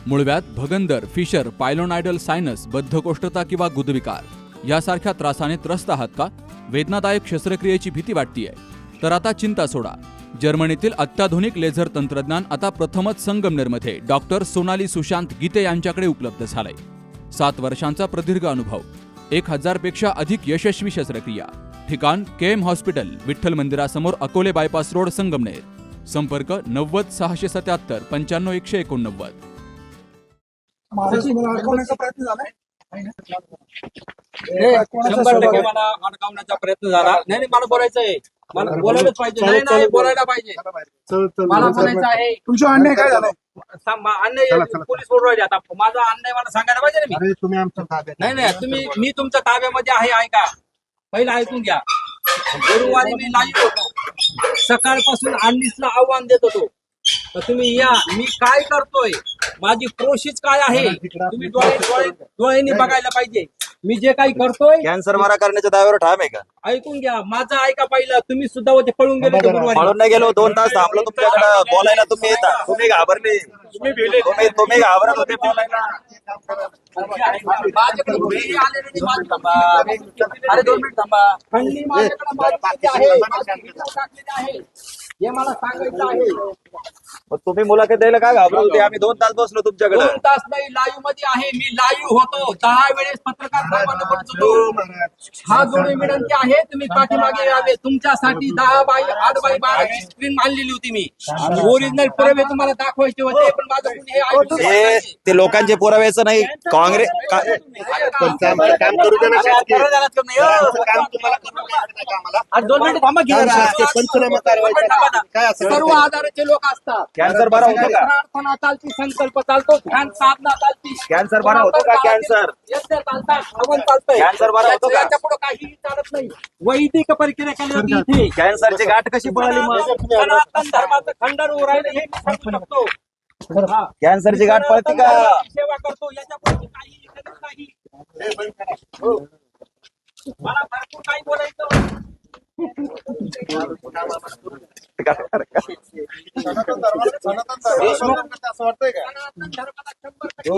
मूळव्याध, भगंदर, fissure, पायलोनायडल sinus, बद्धकोष्ठता किंवा गुदविकार यासारख्या त्रासाने त्रस्त आहात का? वेदनादायक शस्त्रक्रियेची भीती वाटतेय? तर आता चिंता सोडा. जर्मनीतील अत्याधुनिक लेझर तंत्रज्ञान आता प्रथमच संगमनेरमध्ये डॉक्टर सोनाली सुशांत गीते यांच्याकडे उपलब्ध झालंय. 7 वर्षांचा प्रदीर्घ अनुभव, 1000 पेक्षा अधिक यशस्वी शस्त्रक्रिया. ठिकाण केएम हॉस्पिटल, विठ्ठल मंदिरासमोर, अकोले बायपास रोड, संगमनेर. संपर्क 90 677 95 189. अडकवण्याचा प्रयत्न झालाय. 100% मला अडकवण्याचा प्रयत्न झाला. नाही मला बोलायचं आहे, मला बोलायलाच पाहिजे. नाही बोलायला पाहिजे, मला बोलायचं आहे. तुमचा अन्याय काय झालाय? अन्याय पोलीस बोलू राहिले. आता माझा अन्याय मला सांगायला पाहिजे ना. मी तुम्ही आमच्या ताब्यात नाही मी तुमच्या ताब्यामध्ये आहे. ऐका, पहिला ऐकून घ्या. गुरुवारी मी लाईव्ह होतो, सकाळपासून अन्नीसला आव्हान देत होतो तर तुम्ही या. मी काय करतोय, माझी प्रोसेस काय आहे, तुम्ही डोळ्यांनी बघायला पाहिजे. मी जे काही करतोय, कॅन्सर मारा करण्याच्या दाव्यावर ठाम आहे का? ऐकून घ्या, माझं ऐका पहिलं. तुम्ही सुद्धा होते, पळून गेले होते गुरुवारी. पळून नाही गेलो, 2 तास थांबलो तुमच्याकडे बोलायला. तुम्ही येता, तुम्ही घाबरले, तुम्ही घाबरत होते बोलायला. माझ्याकडे घरी आले नाही. अरे 2 मिनिट थांबा. खंडणी माझ्याकडे मागितली आहे, माझी हिशोब टाकलेली आहे, हे मला सांगायचं आहे. तुम्ही मुलाखत द्यायला काय घाबरत होते? आम्ही 2 तास बसलो तुमच्याकडे. 2 तास नाही, लाईव्ह मध्ये आहे मी. लाईव्ह होतो 10 वेळेस पत्रकार साहेबांना बोलतो. हा जोडी विनंती आहे, तुम्ही पाठीमागे यावे. तुमच्यासाठी 10 बाय 8 बाय 12 स्क्रीन मांडलेली होती मी. ओरिजिनल पुरावे तुम्हाला दाखवायचे होते, पण माझं कुणी हे ऐकून घेतलं हे नाही. ते लोकांचे पुराव्याचं नाही. काँग्रेस काम करू द्या ना. आज 2 मिनिट थांबा की जरा. सर्व आधाराचे लोक असतात. कॅन्सर बरा होतो का? प्रार्थना चालती, संकल्प चालतो, ध्यान साधना चालती. कॅन्सर बरा होतो का? कॅन्सर यज्ञ चालतात, हवन चालतंय. कॅन्सर बरा होतो का? याच्या पुढे काहीही चालत नाही. वैदिक प्रक्रिया केली जाते इथे. कॅन्सरची गाठ कशी पळाली मग? सनातन धर्माचं खंडन होऊ राहिलं हे मी सांगू शकतो. हा. कॅन्सरची गाठ पळती का? सेवा करतो, याच्या पुढे काहीही करत नाही. मला भरपूर काही बोलायचं. असं वाटतंय का? सनातन धर्माला 100%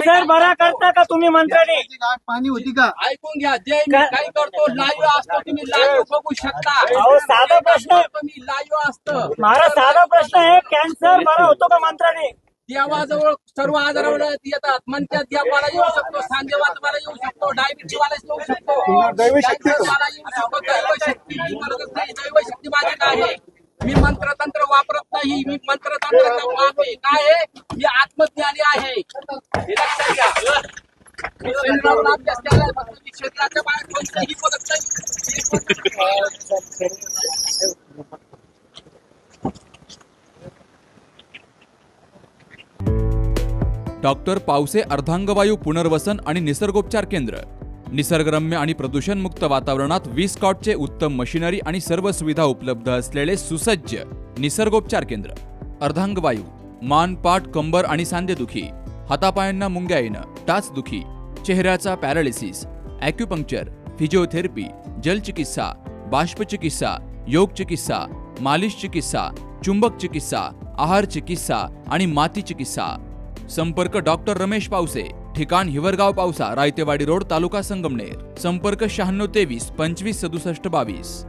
सर बरा करता का तुम्ही मंत्र्याने? पाणी होती का? ऐकून घ्या. जे मी काही करतो लाईव्ह असतो, तुम्ही लाईव्ह बघू शकता. अहो, साधा प्रश्न. मी लाईव्ह असतं. माझा साधा प्रश्न आहे, कॅन्सर बरा होतो का मंत्र्याने? देवाजवळ सर्व आजारावर येतात. म्हणतात देवाला येऊ शकतो, सांगेवाला येऊ शकतो, डायबिटीस वाला येऊ शकतो, दैवशक्ती कॅन्सरवाला येऊ शकतो. दैवशक्ती मी करत नाही. दैवशक्ती माझ्याकडे आहे. मी मंत्रतंत्र वापरत नाही. मी मंत्रतंत्राचा वाप आहे. काय आहे, मी आत्मज्ञानी आहे, हे लक्षात घ्या. मी शरीरावर अभ्यास केलाय, फक्त मी शरीराच्या बाहेर कोणत्याही बोलत नाही. डॉक्टर पावसे अर्धांगवायू पुनर्वसन आणि निसर्गोपचार केंद्र. निसर्गरम्य आणि प्रदूषणमुक्त वातावरणात 20 कॉटचे उत्तम मशिनरी आणि सर्व सुविधा उपलब्ध असलेले सुसज्ज निसर्गोपचार केंद्र. अर्धांगवायू, मान, पाठ, कंबर आणि सांधेदुखी, हातापायांना मुंग्या येणं, टाचदुखी, चेहऱ्याचा पॅरालिसिस, ॲक्युपंक्चर, फिजिओथेरपी, जलचिकित्सा, बाष्पचिकित्सा, योग चिकित्सा, मालिश चिकित्सा, चुंबक चिकित्सा, आहार चिकित्सा आणि माती चिकित्सा. संपर्क डॉक्टर रमेश पावसे. ठिकाण हिवरगाव पावसा, रायतेवाडी रोड, तालुका संगमनेर. संपर्क 96 23 25 67 22.